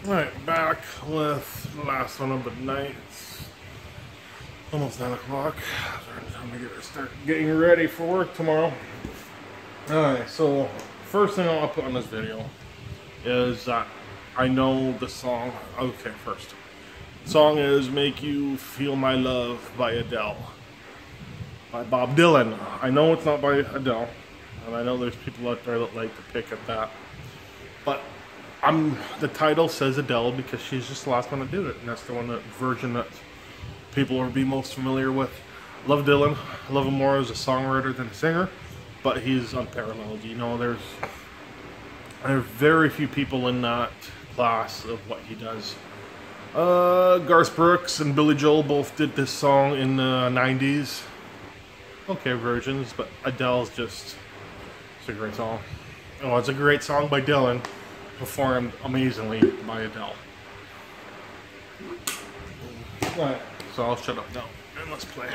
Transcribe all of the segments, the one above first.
Alright, back with the last one of the night. It's almost 9 o'clock. Time to start getting ready for work tomorrow. Alright, so first thing I'll put on this video is that I know the song. Okay, first. The song is Make You Feel My Love by Adele. By Bob Dylan. I know it's not by Adele. And I know there's people out there that like to pick at that. But the title says Adele because she's just the last one to do it, and that's the version that people will be most familiar with. Love Dylan. I love him more as a songwriter than a singer, but he's unparalleled. You know, there are very few people in that class of what he does. Garth Brooks and Billy Joel both did this song in the 90s. Okay versions, but Adele's it's a great song. Oh, it's a great song by Dylan, performed amazingly by Adele. Alright, so I'll shut up now and let's play.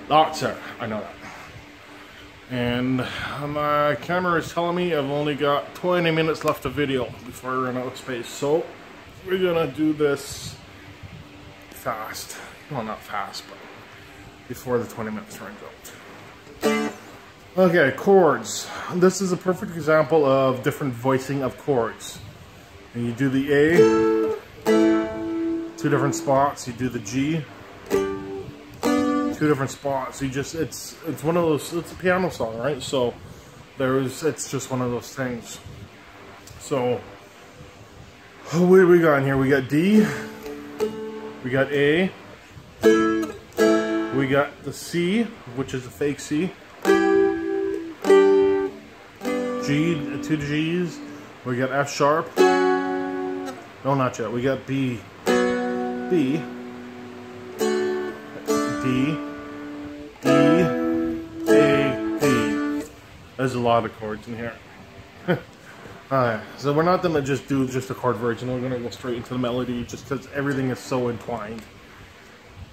That's it, I know that. And my camera is telling me I've only got 20 minutes left of video before I run out of space. So we're gonna do this fast. Well, not fast, but before the 20 minutes runs out. Okay, chords. This is a perfect example of different voicing of chords. And you do the A, 2 different spots. You do the G, 2 different spots. it's one of those, it's a piano song, right? So it's just one of those things. So what do we got in here? We got D, we got A, we got the C, which is a fake C, G, 2 G's, we got F sharp, no, not yet, we got B, D, E, A, D. There's a lot of chords in here. Alright, so we're not going to just do a chord version, we're going to go straight into the melody just because everything is so entwined.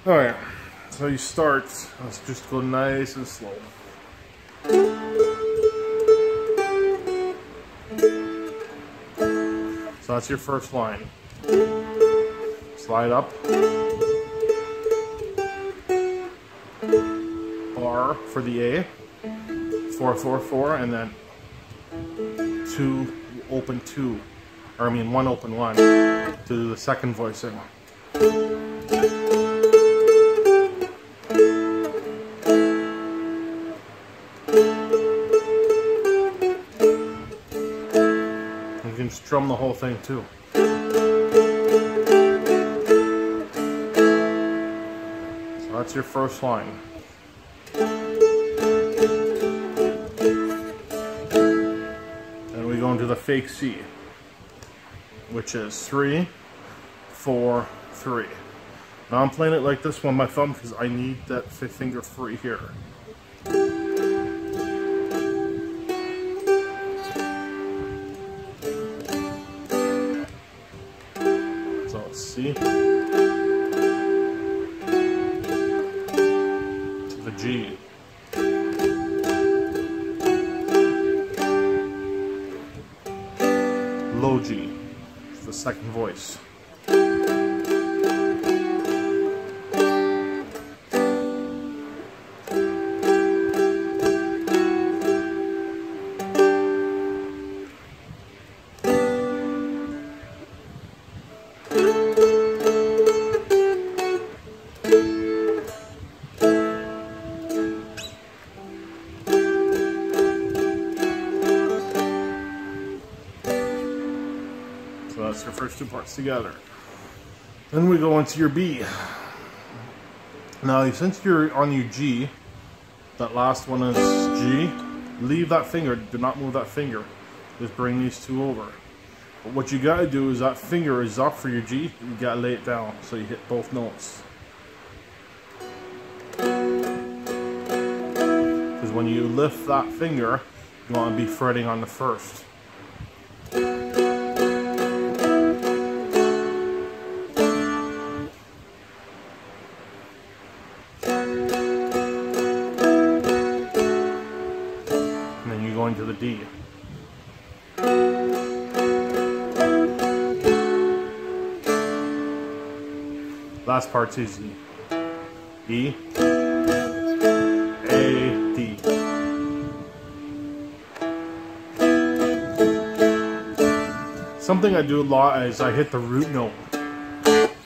Alright, so you start, let's just go nice and slow. So that's your first line. Slide up. R for the A, 4 4 4, and then 2 open 2, or I mean 1 open 1 to the second voicing. You can strum the whole thing too. So that's your first line. And we go into the fake C, which is 3, 4, 3. Now I'm playing it like this with my thumb because I need that fifth finger free here. So let's see. To the G. Low G. It's the second voice. So that's your first two parts together. Then we go into your B. Now, since you're on your G, that last one is G, leave that finger, do not move that finger. Just bring these two over. But what you gotta do is that finger is up for your G, you gotta lay it down so you hit both notes. Because when you lift that finger, you wanna be fretting on the first. Going to the D. Last part's easy. E, A, D. Something I do a lot is I hit the root note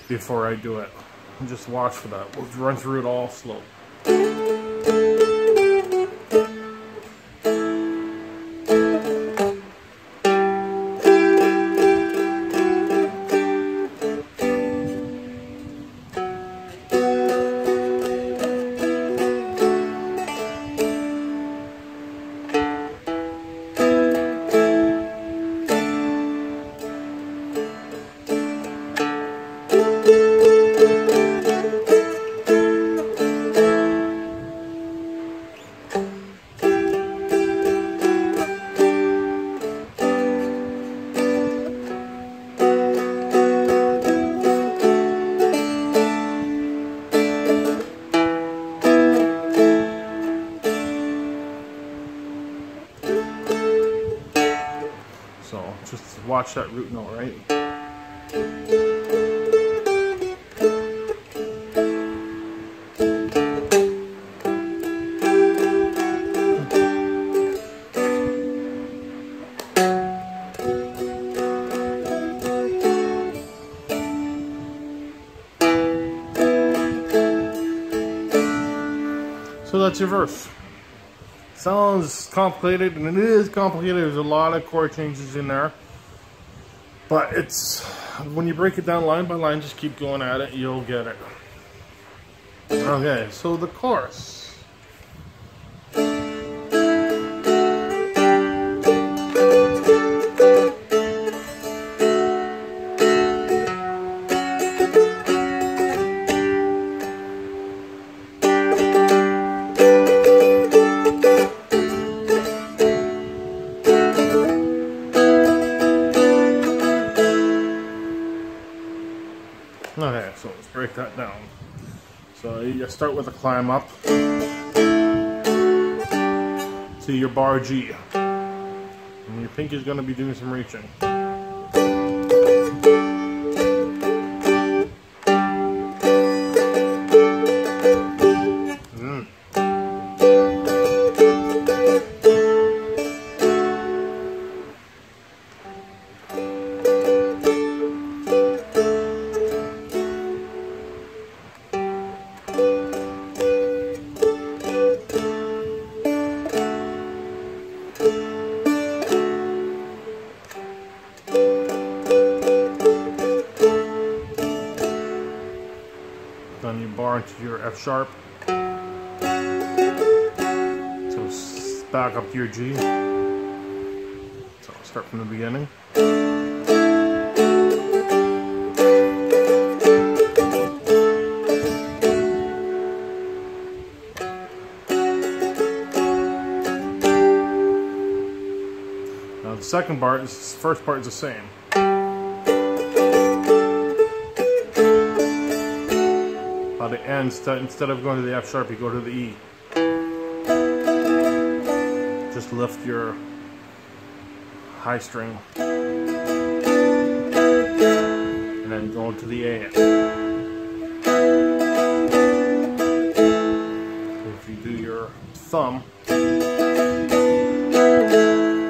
before I do it. And just watch for that. We'll run through it all slow. So just watch that root note, right? So that's your verse. Sounds complicated, and it is complicated. There's a lot of chord changes in there. But it's, when you break it down line by line, just keep going at it, you'll get it. Okay, so the chorus. Okay, so let's break that down. So you start with a climb up to your bar G. And your pinky is going to be doing some reaching. bar into your F sharp. So back up to your G. So I'll start from the beginning. Now the second part is, first part is the same. By the end, instead of going to the F sharp, you go to the E. Just lift your high string and then go to the A. If you do your thumb,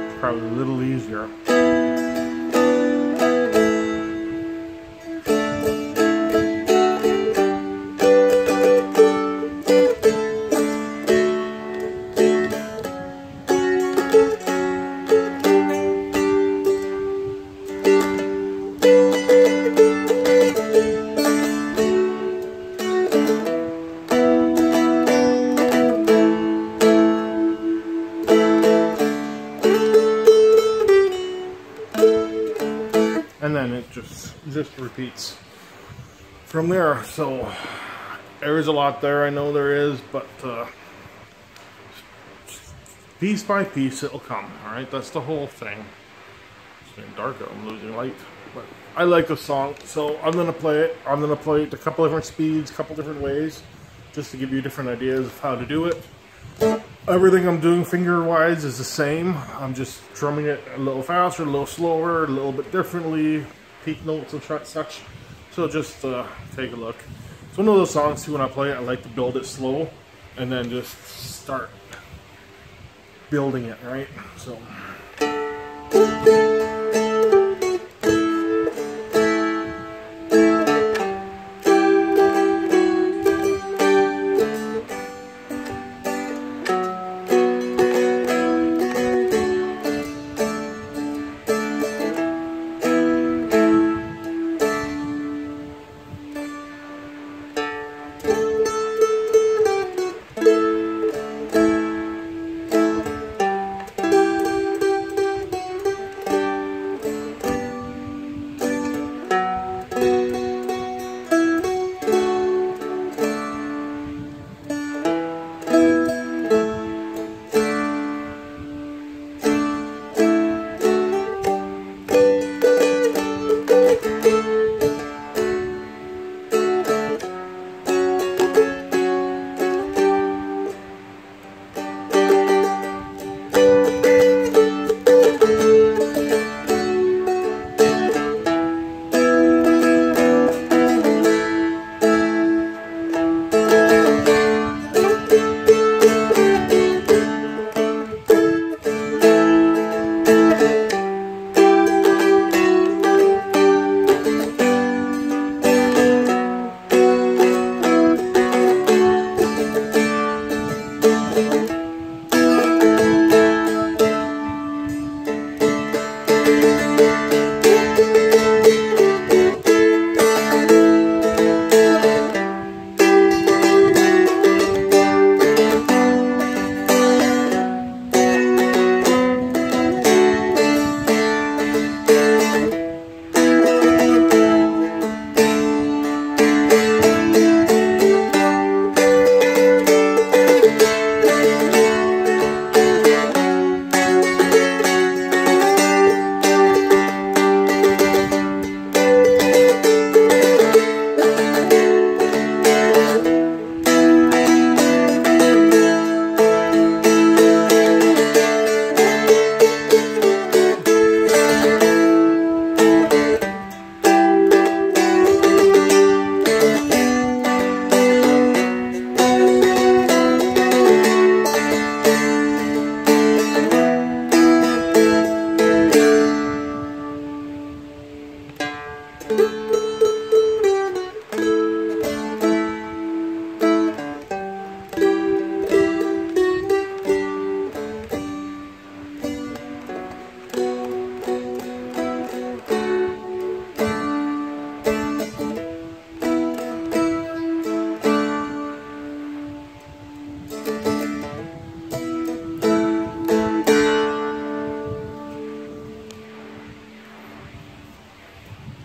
it's probably a little easier. And then it just repeats from there. So there is a lot there, I know there is, but piece by piece it'll come. All right, that's the whole thing. It's getting dark out, I'm losing light, but I like the song, so I'm gonna play it. I'm gonna play it a couple different speeds, a couple different ways, just to give you different ideas of how to do it. Everything I'm doing finger-wise is the same. I'm just drumming it a little faster, a little slower, a little bit differently, peak notes and such. So just take a look. It's one of those songs too, when I play it, I like to build it slow and then just start building it, right? So.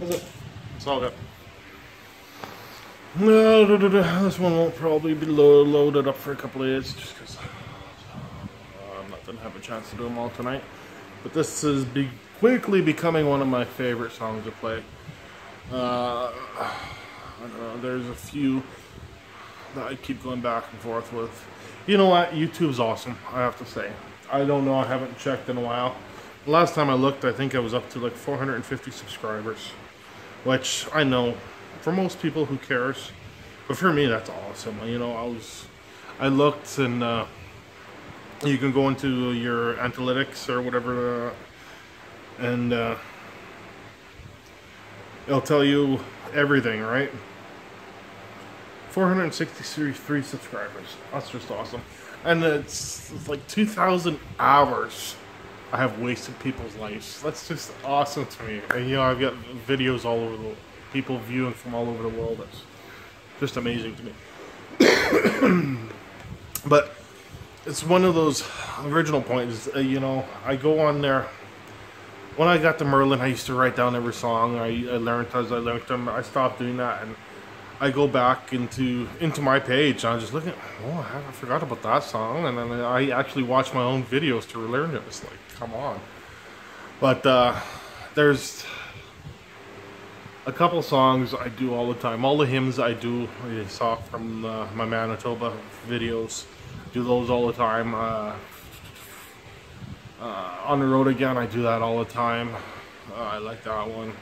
That's it. It's all good. No, this one won't probably be loaded up for a couple of days just because I'm not going to have a chance to do them all tonight. But this is quickly becoming one of my favorite songs to play. I don't know, there's a few that I keep going back and forth with. You know what? YouTube's awesome, I have to say. I don't know, I haven't checked in a while. The last time I looked, I think I was up to like 450 subscribers. Which, I know, for most people, who cares? But for me, that's awesome. You know, I looked, and you can go into your analytics or whatever, and it'll tell you everything, right? 463 subscribers. That's just awesome. And it's like 2,000 hours I have wasted people's lives. That's just awesome to me. And you know, I've got videos all over the people viewing from all over the world. That's just amazing to me. But it's one of those original points. You know, I go on there. When I got the Merlin, I used to write down every song. I learned as I learned them. I stopped doing that, and I go back into my page. And I'm just looking. Oh, I forgot about that song, and then I actually watch my own videos to relearn it. It's like, come on. But there's a couple songs I do all the time. All the hymns I do, you saw from my Manitoba videos. Do those all the time. On the Road Again, I do that all the time. I like that one.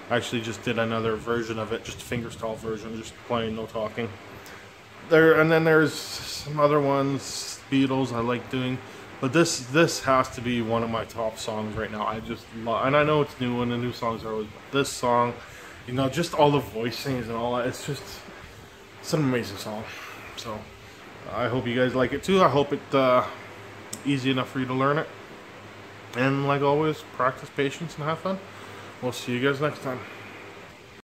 I actually just did another version of it, just a fingerstyle version, just playing, no talking. And then there's some other ones, Beatles, I like doing. But this has to be one of my top songs right now. I just love, and I know it's new, and the new songs are always, but this song, you know, just all the voicings and all that, it's an amazing song. So I hope you guys like it too. I hope it's easy enough for you to learn it. And like always, practice patience and have fun. We'll see you guys next time.